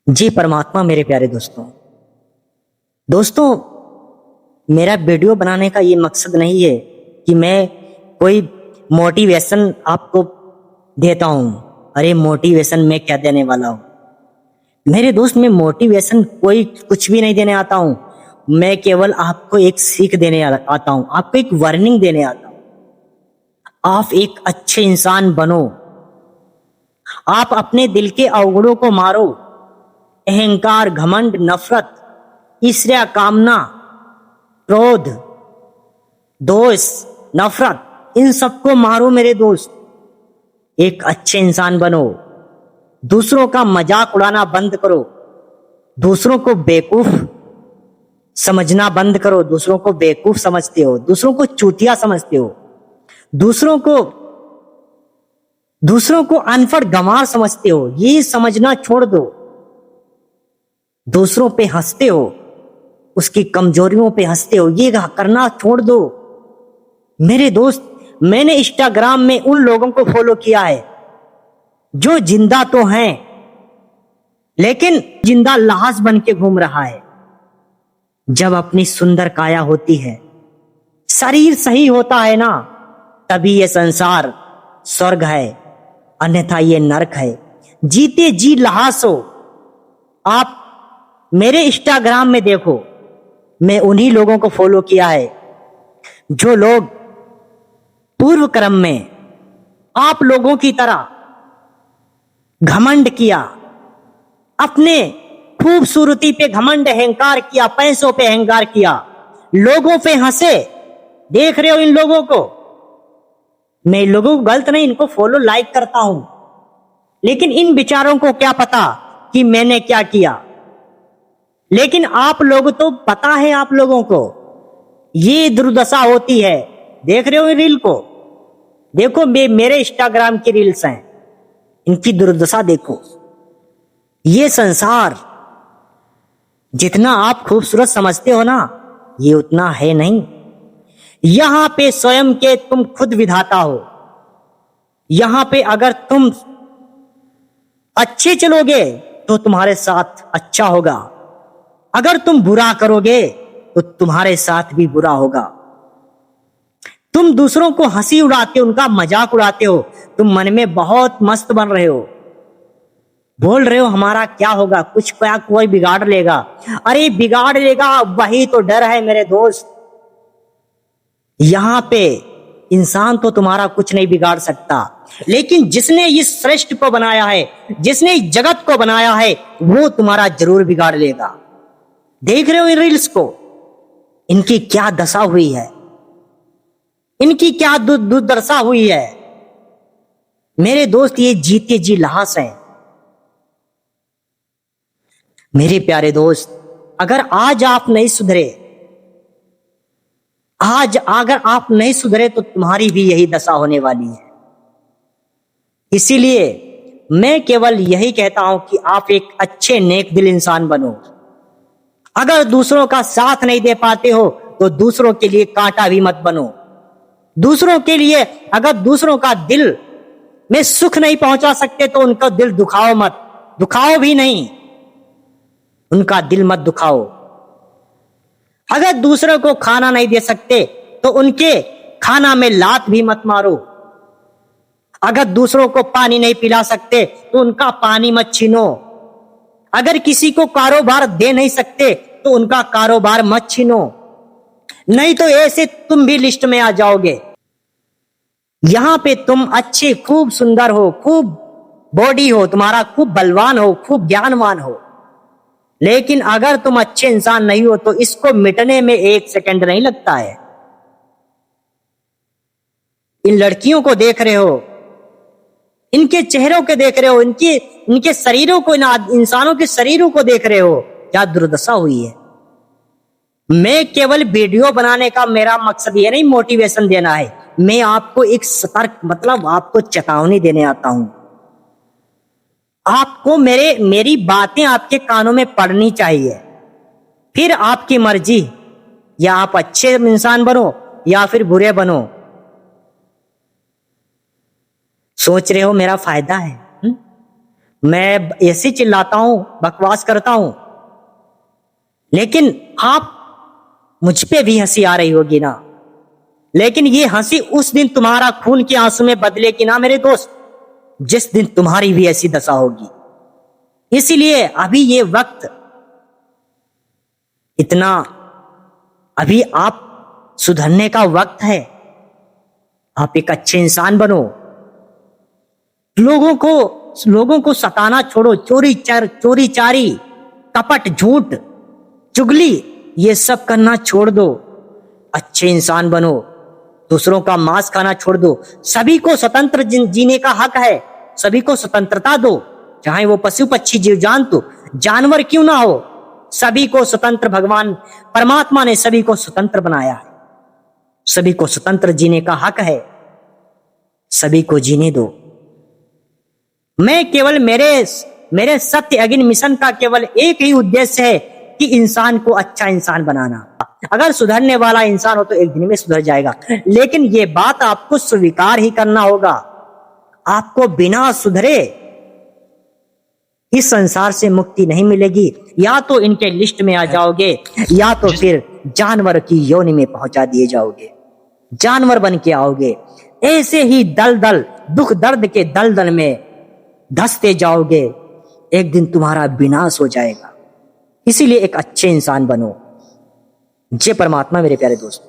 जी परमात्मा मेरे प्यारे दोस्तों। दोस्तों, मेरा वीडियो बनाने का ये मकसद नहीं है कि मैं कोई मोटिवेशन आपको देता हूं। अरे मोटिवेशन मैं क्या देने वाला हूं मेरे दोस्त। मैं मोटिवेशन कोई कुछ भी नहीं देने आता हूं। मैं केवल आपको एक सीख देने आता हूं, आपको एक वार्निंग देने आता हूं। आप एक अच्छे इंसान बनो। आप अपने दिल के अवगुणों को मारो। अहंकार, घमंड, नफरत, ईर्ष्या, कामना, क्रोध, दोष, नफरत, इन सबको मारो मेरे दोस्त। एक अच्छे इंसान बनो। दूसरों का मजाक उड़ाना बंद करो। दूसरों को बेवकूफ समझना बंद करो। दूसरों को बेवकूफ समझते हो, दूसरों को चूतिया समझते हो, दूसरों को अनपढ़ गंवार समझते हो। ये समझना छोड़ दो। दूसरों पे हंसते हो, उसकी कमजोरियों पे हंसते हो, ये करना छोड़ दो मेरे दोस्त। मैंने इंस्टाग्राम में उन लोगों को फॉलो किया है जो जिंदा तो हैं लेकिन जिंदा लाश बन के घूम रहा है। जब अपनी सुंदर काया होती है, शरीर सही होता है ना, तभी ये संसार स्वर्ग है, अन्यथा ये नरक है। जीते जी लाश हो। आप मेरे इंस्टाग्राम में देखो, मैं उन्हीं लोगों को फॉलो किया है जो लोग पूर्व क्रम में आप लोगों की तरह घमंड किया, अपने खूबसूरती पे घमंड, अहंकार किया, पैसों पे अहंकार किया, लोगों पे हंसे। देख रहे हो इन लोगों को। मैं इन लोगों को गलत नहीं, इनको फॉलो लाइक करता हूं, लेकिन इन विचारों को क्या पता कि मैंने क्या किया। लेकिन आप लोग तो पता है, आप लोगों को ये दुर्दशा होती है। देख रहे हो रील को, देखो मेरे इंस्टाग्राम की रील्स हैं, इनकी दुर्दशा देखो। ये संसार जितना आप खूबसूरत समझते हो ना, ये उतना है नहीं। यहां पे स्वयं के तुम खुद विधाता हो। यहां पे अगर तुम अच्छे चलोगे तो तुम्हारे साथ अच्छा होगा, अगर तुम बुरा करोगे तो तुम्हारे साथ भी बुरा होगा। तुम दूसरों को हंसी उड़ाते हो, उनका मजाक उड़ाते हो, तुम मन में बहुत मस्त बन रहे हो, बोल रहे हो हमारा क्या होगा, कुछ क्या कोई बिगाड़ लेगा। अरे बिगाड़ लेगा, वही तो डर है मेरे दोस्त। यहां पे इंसान तो तुम्हारा कुछ नहीं बिगाड़ सकता, लेकिन जिसने इस सृष्टि को बनाया है, जिसने इस जगत को बनाया है, वो तुम्हारा जरूर बिगाड़ लेगा। देख रहे हो इन रील्स को, इनकी क्या दशा हुई है, इनकी क्या दुर्दशा हुई है मेरे दोस्त। ये जीते जी लाश है मेरे प्यारे दोस्त। अगर आज आप नहीं सुधरे, आज अगर आप नहीं सुधरे तो तुम्हारी भी यही दशा होने वाली है। इसीलिए मैं केवल यही कहता हूं कि आप एक अच्छे नेक दिल इंसान बनो। अगर दूसरों का साथ नहीं दे पाते हो तो दूसरों के लिए कांटा भी मत बनो। दूसरों के लिए अगर दूसरों का दिल में सुख नहीं पहुंचा सकते तो उनका दिल दुखाओ मत, दुखाओ भी नहीं, उनका दिल मत दुखाओ। अगर दूसरों को खाना नहीं दे सकते तो उनके खाना में लात भी मत मारो। अगर दूसरों को पानी नहीं पिला सकते तो उनका पानी मत छीनो। अगर किसी को कारोबार दे नहीं सकते तो उनका कारोबार मत छीनो, नहीं तो ऐसे तुम भी लिस्ट में आ जाओगे। यहां पे तुम अच्छे, खूब सुंदर हो, खूब बॉडी हो तुम्हारा, खूब बलवान हो, खूब ज्ञानवान हो, लेकिन अगर तुम अच्छे इंसान नहीं हो तो इसको मिटने में 1 सेकंड नहीं लगता है। इन लड़कियों को देख रहे हो, इनके चेहरों को देख रहे हो, इनके शरीरों को, इंसानों के शरीरों को देख रहे हो, क्या दुर्दशा हुई है। मैं केवल वीडियो बनाने का मेरा मकसद ये नहीं मोटिवेशन देना है, मैं आपको एक सतर्क, मतलब आपको चेतावनी देने आता हूं। आपको मेरी बातें आपके कानों में पड़नी चाहिए, फिर आपकी मर्जी, या आप अच्छे इंसान बनो या फिर बुरे बनो। सोच रहे हो मेरा फायदा है, मैं ऐसे चिल्लाता हूं, बकवास करता हूं, लेकिन आप मुझ पे भी हंसी आ रही होगी ना। लेकिन ये हंसी उस दिन तुम्हारा खून के आंसू में बदलेगी ना मेरे दोस्त, जिस दिन तुम्हारी भी ऐसी दशा होगी। इसीलिए अभी ये वक्त इतना, अभी आप सुधरने का वक्त है। आप एक अच्छे इंसान बनो। लोगों को सताना छोड़ो। चोरी चारी, कपट, झूठ, चुगली, ये सब करना छोड़ दो। अच्छे इंसान बनो। दूसरों का मांस खाना छोड़ दो। सभी को स्वतंत्र जीने का हक है। सभी को स्वतंत्रता दो, चाहे वो पशु पक्षी जीव जंतु जानवर क्यों ना हो। सभी को स्वतंत्र, भगवान परमात्मा ने सभी को स्वतंत्र बनाया है। सभी को स्वतंत्र जीने का हक है। सभी को जीने दो। मैं केवल मेरे सत्य अग्नि मिशन का केवल एक ही उद्देश्य है कि इंसान को अच्छा इंसान बनाना। अगर सुधरने वाला इंसान हो तो एक दिन में सुधर जाएगा, लेकिन यह बात आपको स्वीकार ही करना होगा। आपको बिना सुधरे इस संसार से मुक्ति नहीं मिलेगी। या तो इनके लिस्ट में आ जाओगे, या तो फिर जानवर की योनि में पहुंचा दिए जाओगे। जानवर बन के आओगे। ऐसे ही दलदल, दुख दर्द के दलदल में धंसते जाओगे। एक दिन तुम्हारा विनाश हो जाएगा। इसीलिए एक अच्छे इंसान बनो। जय परमात्मा मेरे प्यारे दोस्त।